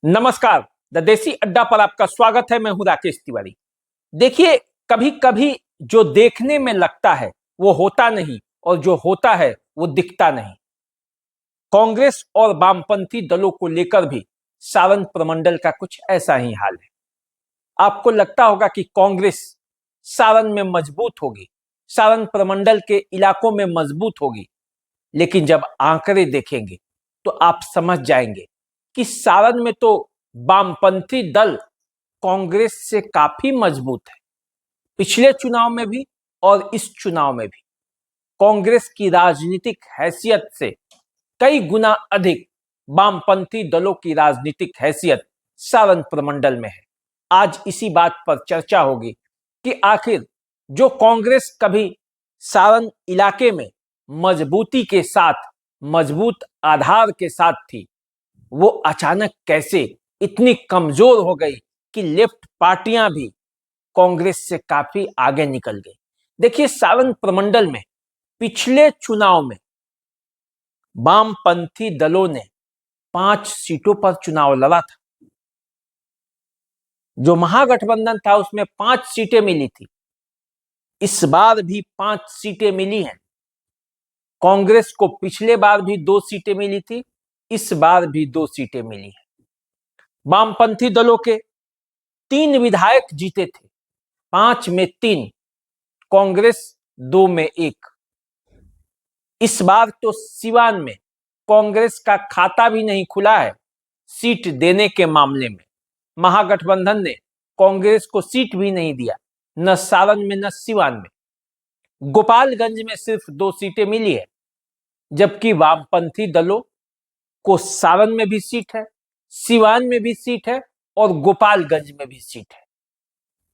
नमस्कार। द देसी अड्डा पर आपका स्वागत है। मैं हूं राकेश तिवारी। देखिए, कभी कभी जो देखने में लगता है वो होता नहीं और जो होता है वो दिखता नहीं। कांग्रेस और वामपंथी दलों को लेकर भी सारण प्रमंडल का कुछ ऐसा ही हाल है। आपको लगता होगा कि कांग्रेस सारण में मजबूत होगी, सारण प्रमंडल के इलाकों में मजबूत होगी, लेकिन जब आंकड़े देखेंगे तो आप समझ जाएंगे कि सारण में तो वामपंथी दल कांग्रेस से काफी मजबूत है। पिछले चुनाव में भी और इस चुनाव में भी कांग्रेस की राजनीतिक हैसियत से कई गुना अधिक वामपंथी दलों की राजनीतिक हैसियत सारण प्रमंडल में है। आज इसी बात पर चर्चा होगी कि आखिर जो कांग्रेस कभी सारण इलाके में मजबूती के साथ, मजबूत आधार के साथ थी, वो अचानक कैसे इतनी कमजोर हो गई कि लेफ्ट पार्टियां भी कांग्रेस से काफी आगे निकल गई। देखिए, सारण प्रमंडल में पिछले चुनाव में वामपंथी दलों ने 5 सीटों पर चुनाव लड़ा था। जो महागठबंधन था उसमें 5 सीटें मिली थी। इस बार भी 5 सीटें मिली हैं। कांग्रेस को पिछले बार भी 2 सीटें मिली थी, इस बार भी 2 सीटें मिली हैं। वामपंथी दलों के 3 विधायक जीते थे, 5 में 3, कांग्रेस 2 में 1। इस बार तो सिवान में कांग्रेस का खाता भी नहीं खुला है सीट देने के मामले में। महागठबंधन ने कांग्रेस को सीट भी नहीं दिया, न सारण में न सिवान में। गोपालगंज में सिर्फ 2 सीटें मिली है, जबकि वामपंथी दलों को सारण में भी सीट है, सिवान में भी सीट है और गोपालगंज में भी सीट है।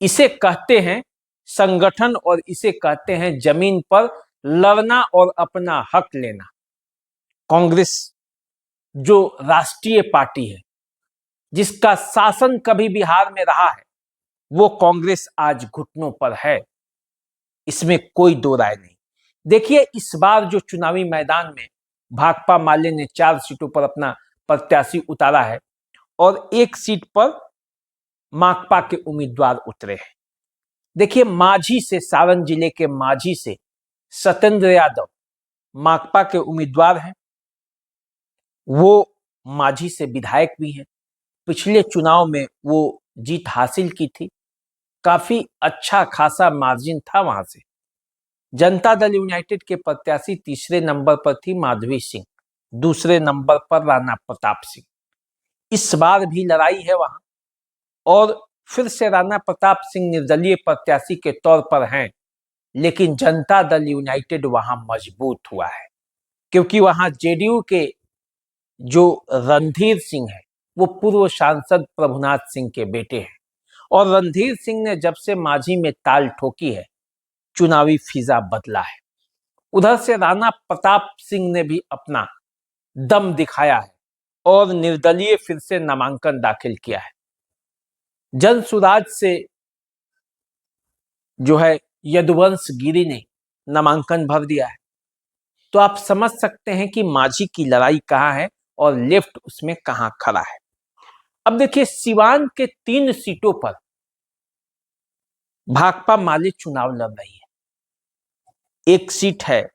इसे कहते हैं संगठन और इसे कहते हैं जमीन पर लड़ना और अपना हक लेना। कांग्रेस जो राष्ट्रीय पार्टी है, जिसका शासन कभी बिहार में रहा है, वो कांग्रेस आज घुटनों पर है, इसमें कोई दो राय नहीं। देखिए, इस बार जो चुनावी मैदान में भाकपा माले ने 4 सीटों पर अपना प्रत्याशी उतारा है और 1 सीट पर माकपा के उम्मीदवार उतरे हैं। देखिए, मांझी से, सारण जिले के मांझी से सत्येंद्र यादव माकपा के उम्मीदवार हैं। वो मांझी से विधायक भी हैं। पिछले चुनाव में वो जीत हासिल की थी, काफी अच्छा खासा मार्जिन था वहां से। जनता दल यूनाइटेड के प्रत्याशी तीसरे नंबर पर थी माधवी सिंह, दूसरे नंबर पर राणा प्रताप सिंह। इस बार भी लड़ाई है वहां और फिर से राणा प्रताप सिंह निर्दलीय प्रत्याशी के तौर पर हैं, लेकिन जनता दल यूनाइटेड वहां मजबूत हुआ है, क्योंकि वहां जेडीयू के जो रणधीर सिंह है वो पूर्व सांसद प्रभुनाथ सिंह के बेटे हैं और रणधीर सिंह ने जब से मांझी में ताल ठोकी है, चुनावी फिजा बदला है। उधर से राणा प्रताप सिंह ने भी अपना दम दिखाया है और निर्दलीय फिर से नामांकन दाखिल किया है। जन सुराज से जो है यदुवंश गिरी ने नामांकन भर दिया है। तो आप समझ सकते हैं कि मांझी की लड़ाई कहां है और लेफ्ट उसमें कहां खड़ा है। अब देखिए, सिवान के 3 सीटों पर भाकपा माले चुनाव लड़ रही है। 1 सीट है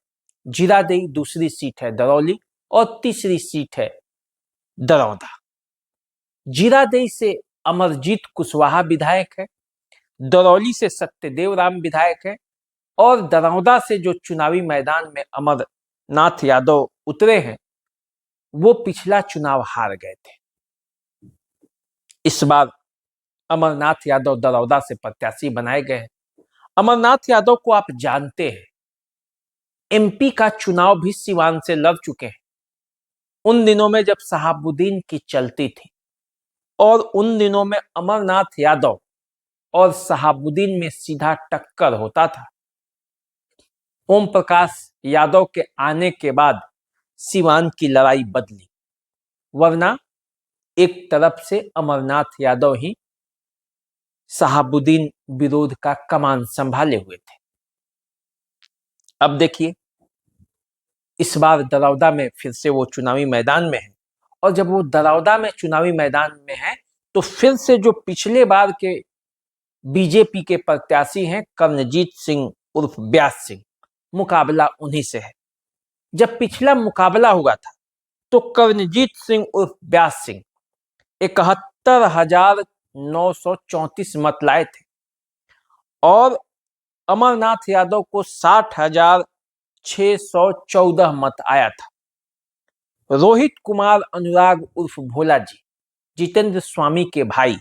जीरादेई, दूसरी सीट है दरौली और तीसरी सीट है दरौदा। जीरादेई से अमरजीत कुशवाहा विधायक है, दरौली से सत्यदेव राम विधायक है और दरौदा से जो चुनावी मैदान में अमरनाथ यादव उतरे हैं, वो पिछला चुनाव हार गए थे। इस बार अमरनाथ यादव दरौदा से प्रत्याशी बनाए गए हैं। अमरनाथ यादव को आप जानते हैं, एमपी का चुनाव भी सिवान से लड़ चुके हैं। उन दिनों में जब शहाबुद्दीन की चलती थी और उन दिनों में अमरनाथ यादव और शहाबुद्दीन में सीधा टक्कर होता था। ओम प्रकाश यादव के आने के बाद सिवान की लड़ाई बदली, वरना एक तरफ से अमरनाथ यादव ही शहाबुद्दीन विरोध का कमान संभाले हुए थे। अब देखिए, इस बार दरौदा में फिर से वो चुनावी मैदान में है और जब वो दरौदा में चुनावी मैदान में है तो फिर से जो पिछले बार के बीजेपी के प्रत्याशी हैं कर्णजीत सिंह उर्फ व्यास सिंह, मुकाबला उन्हीं से है। जब पिछला मुकाबला हुआ था तो कर्णजीत सिंह उर्फ व्यास सिंह 71,934 मत लाए थे और अमरनाथ यादव को 60,614 मत आया था। रोहित कुमार अनुराग उर्फ भोला जी, जितेंद्र स्वामी के भाई,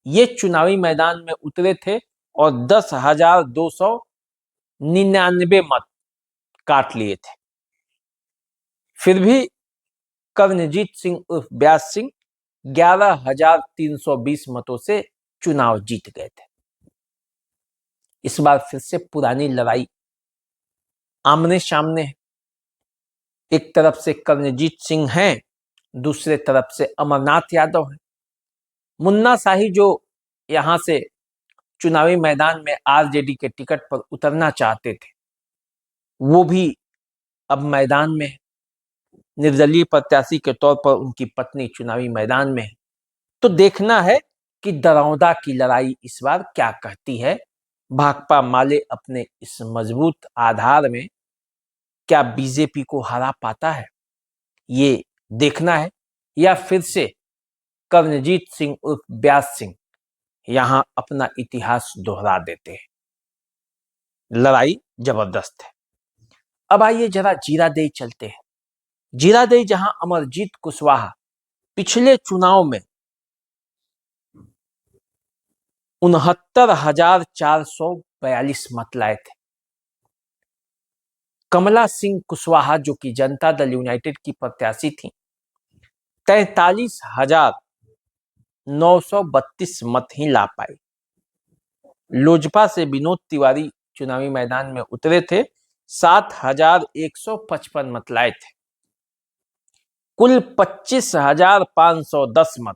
ये चुनावी मैदान में उतरे थे और 10,299 मत काट लिए थे। फिर भी कर्णजीत सिंह उर्फ व्यास सिंह 11,320 मतों से चुनाव जीत गए थे। इस बार फिर से पुरानी लड़ाई आमने सामने है। एक तरफ से कर्णजीत सिंह हैं, दूसरे तरफ से अमरनाथ यादव हैं। मुन्ना शाही जो यहां से चुनावी मैदान में आरजेडी के टिकट पर उतरना चाहते थे, वो भी अब मैदान में है। निर्दलीय प्रत्याशी के तौर पर उनकी पत्नी चुनावी मैदान में है। तो देखना है कि दरौदा की लड़ाई इस बार क्या कहती है। भाकपा माले अपने इस मजबूत आधार में क्या बीजेपी को हरा पाता है, ये देखना है, या फिर से कर्णजीत सिंह उर्फ व्यास सिंह यहां अपना इतिहास दोहरा देते हैं। लड़ाई जबरदस्त है। अब आइए जरा जीरादेई चलते हैं। जीरादेई जहां अमरजीत कुशवाहा पिछले चुनाव में 69,442 मत लाए थे। कमला सिंह कुशवाहा जो कि जनता दल यूनाइटेड की प्रत्याशी थी, 43,932 मत ही ला पाई। लोजपा से विनोद तिवारी चुनावी मैदान में उतरे थे, 7,155 मत लाए थे। कुल 25,510 मत।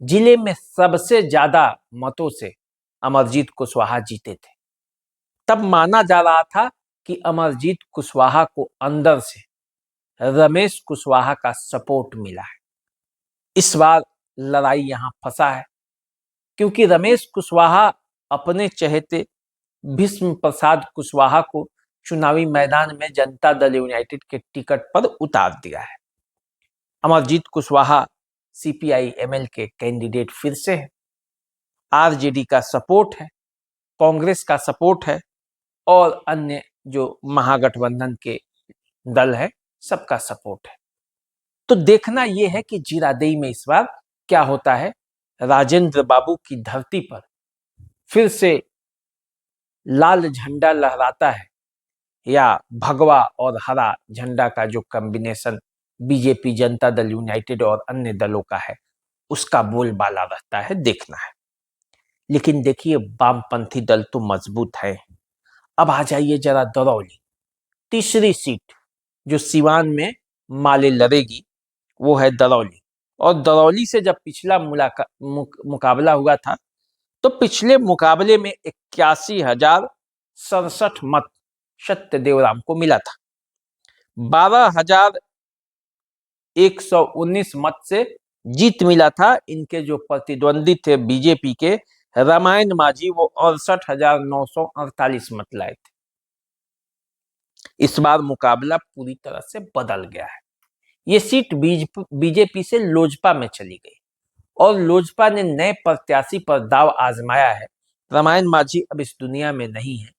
जिले में सबसे ज्यादा मतों से अमरजीत कुशवाहा जीते थे। तब माना जा रहा था कि अमरजीत कुशवाहा को अंदर से रमेश कुशवाहा का सपोर्ट मिला है। इस बार लड़ाई यहां फंसा है, क्योंकि रमेश कुशवाहा अपने चहेते भीष्म प्रसाद कुशवाहा को चुनावी मैदान में जनता दल यूनाइटेड के टिकट पर उतार दिया है। अमरजीत कुशवाहा सीपीआई एमएल के कैंडिडेट फिर से है। आरजेडी का सपोर्ट है, कांग्रेस का सपोर्ट है और अन्य जो महागठबंधन के दल है सबका सपोर्ट है। तो देखना यह है कि जीरादेई में इस बार क्या होता है। राजेंद्र बाबू की धरती पर फिर से लाल झंडा लहराता है या भगवा और हरा झंडा का जो combination BJP, Janata Dal United और अन्य दलों का है, उसका बोलबाला रहता है, देखना है। लेकिन देखिए वामपंथी दल तो मजबूत है। अब आ जाइए जरा दरौली, तीसरी सीट जो सिवान में माले लड़ेगी वो है दरौली। और दरौली से जब पिछला मुकाबला हुआ था तो पिछले मुकाबले में 81,067 मत सत्यदेव राम को मिला था। 12,119 मत से जीत मिला था। इनके जो प्रतिद्वंदी थे बीजेपी के रामायण माझी, वो 68,948 मत लाए थे। इस बार मुकाबला पूरी तरह से बदल गया है। ये सीट बीजेपी से लोजपा में चली गई और लोजपा ने नए प्रत्याशी पर दाव आजमाया है। रामायण माझी अब इस दुनिया में नहीं है।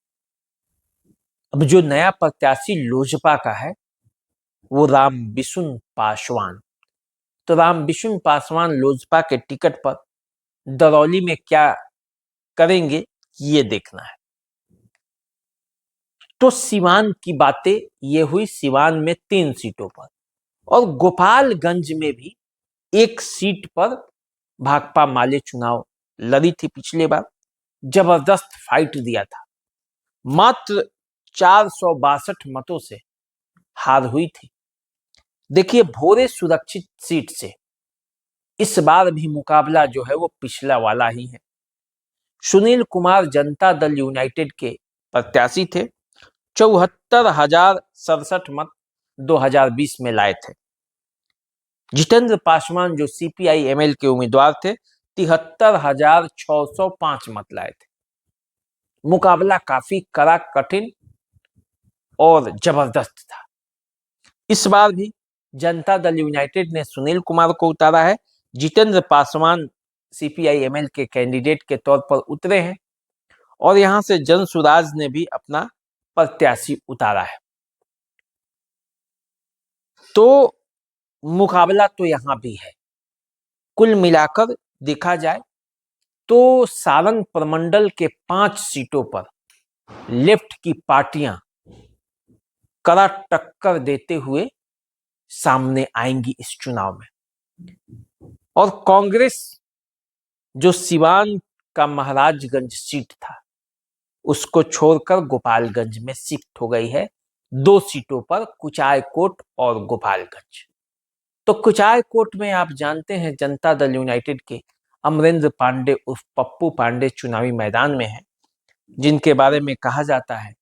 अब जो नया प्रत्याशी लोजपा का है वो रामविशुन पासवान। तो रामविशुन पासवान लोजपा के टिकट पर दरौली में क्या करेंगे ये देखना है। तो सिवान की बातें ये हुई। सिवान में 3 सीटों पर और गोपालगंज में भी एक सीट पर भाकपा माले चुनाव लड़ी थी। पिछले बार जबरदस्त फाइट दिया था, मात्र 462 मतों से हार हुई थी। देखिए भोरे सुरक्षित सीट से इस बार भी मुकाबला जो है वो पिछला वाला ही है। सुनील कुमार जनता दल यूनाइटेड के प्रत्याशी थे। 74,067 मत 2020 में लाए थे। जितेंद्र पासवान जो सीपीआई एमएल के उम्मीदवार थे 73,605 मत लाए थे। मुकाबला काफी कड़ा, कठिन और जबरदस्त था। इस बार भी जनता दल यूनाइटेड ने सुनील कुमार को उतारा है। जितेंद्र पासवान सीपीआई एमएल के कैंडिडेट के तौर पर उतरे हैं और यहां से जन सुराज ने भी अपना प्रत्याशी उतारा है। तो मुकाबला तो यहां भी है। कुल मिलाकर देखा जाए तो सारण प्रमंडल के 5 सीटों पर लेफ्ट की पार्टियां कड़ा टक्कर देते हुए सामने आएंगी इस चुनाव में। और कांग्रेस जो सिवान का महाराजगंज सीट था उसको छोड़कर गोपालगंज में शिफ्ट हो गई है 2 सीटों पर, कुचायकोट और गोपालगंज। तो कुचायकोट में आप जानते हैं जनता दल यूनाइटेड के अमरेंद्र पांडे उर्फ पप्पू पांडे चुनावी मैदान में हैं, जिनके बारे में कहा जाता है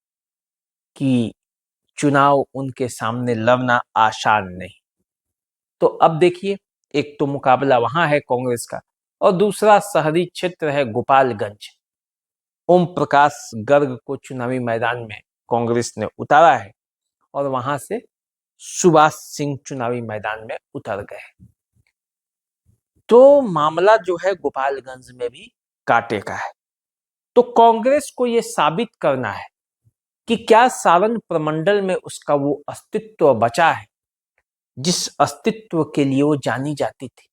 कि चुनाव उनके सामने लड़ना आसान नहीं। तो अब देखिए, एक तो मुकाबला वहां है कांग्रेस का और दूसरा शहरी क्षेत्र है गोपालगंज। ओम प्रकाश गर्ग को चुनावी मैदान में कांग्रेस ने उतारा है और वहां से सुभाष सिंह चुनावी मैदान में उतर गए। तो मामला जो है गोपालगंज में भी कांटे का है। तो कांग्रेस को यह साबित करना है कि क्या सारण प्रमंडल में उसका वो अस्तित्व बचा है जिस अस्तित्व के लिए वो जानी जाती थी।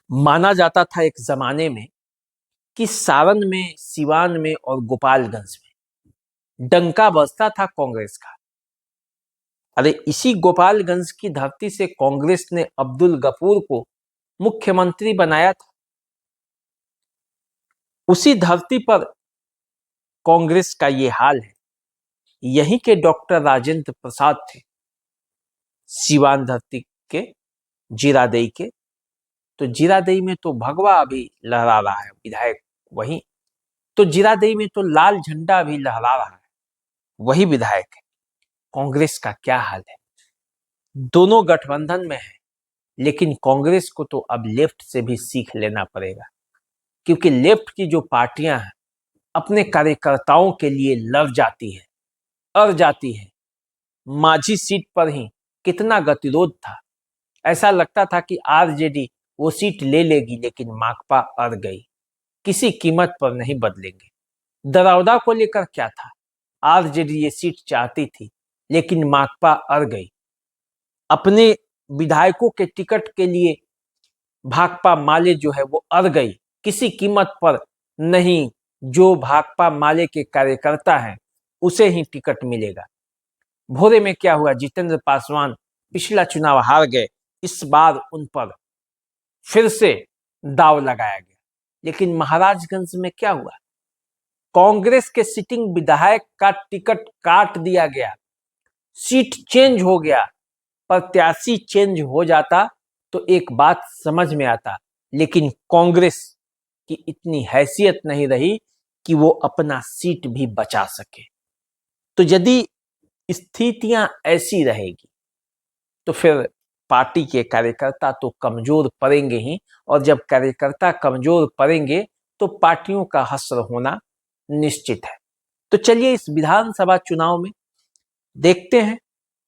माना जाता था एक जमाने में कि सारण में, सिवान में और गोपालगंज में डंका बजता था कांग्रेस का। अरे इसी गोपालगंज की धरती से कांग्रेस ने अब्दुल गफूर को मुख्यमंत्री बनाया था। उसी धरती पर कांग्रेस का ये हाल है। यहीं के डॉक्टर राजेंद्र प्रसाद थे, सिवान धरती के, जीरादेई के। तो जीरादेई में तो भगवा अभी लहरा रहा है, विधायक वही। तो जीरादेई में तो लाल झंडा भी लहरा रहा है, वही विधायक है। कांग्रेस का क्या हाल है? दोनों गठबंधन में है, लेकिन कांग्रेस को तो अब लेफ्ट से भी सीख लेना पड़ेगा, क्योंकि लेफ्ट की जो पार्टियां हैं अपने कार्यकर्ताओं के लिए लड़ जाती है, अड़ जाती है। माझी सीट पर ही कितना गतिरोध था। ऐसा लगता था कि आरजेडी वो सीट ले लेगी, लेकिन माकपा अड़ गई। किसी कीमत पर नहीं बदलेंगे। दरौदा को लेकर क्या था? आरजेडी ये सीट चाहती थी, लेकिन माकपा अड़ गई। अपने विधायकों के टिकट के लिए भाकपा माले जो है वो अड़ गई। किसी कीमत पर नहीं, जो भाकपा माले के कार्यकर्ता हैं उसे ही टिकट मिलेगा। भोरे में क्या हुआ? जितेंद्र पासवान पिछला चुनाव हार गए, इस बार उन पर फिर से दाव लगाया गया। लेकिन महाराजगंज में क्या हुआ? कांग्रेस के सिटिंग विधायक का टिकट काट दिया गया, सीट चेंज हो गया। प्रत्याशी चेंज हो जाता तो एक बात समझ में आता, लेकिन कांग्रेस की इतनी हैसियत नहीं रही कि वो अपना सीट भी बचा सके। तो यदि स्थितियां ऐसी रहेगी तो फिर पार्टी के कार्यकर्ता तो कमजोर पड़ेंगे ही, और जब कार्यकर्ता कमजोर पड़ेंगे तो पार्टियों का हश्र होना निश्चित है। तो चलिए इस विधानसभा चुनाव में देखते हैं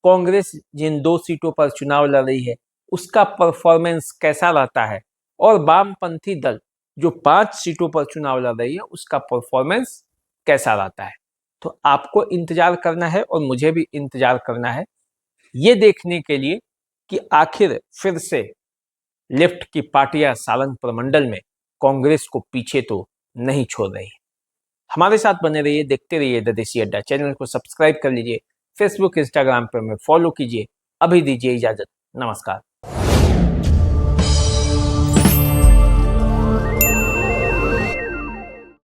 कांग्रेस जिन 2 सीटों पर चुनाव लड़ रही है उसका परफॉर्मेंस कैसा रहता है, और वामपंथी दल जो 5 सीटों पर चुनाव लड़ रही है उसका परफॉर्मेंस कैसा रहता है। तो आपको इंतजार करना है और मुझे भी इंतजार करना है, ये देखने के लिए कि आखिर फिर से लेफ्ट की पार्टियां सारण प्रमंडल में कांग्रेस को पीछे तो नहीं छोड़ रही। हमारे साथ बने रहिए, देखते रहिए द देसी अड्डा। चैनल को सब्सक्राइब कर लीजिए, फेसबुक इंस्टाग्राम पर हमें फॉलो कीजिए। अभी दीजिए इजाजत, नमस्कार।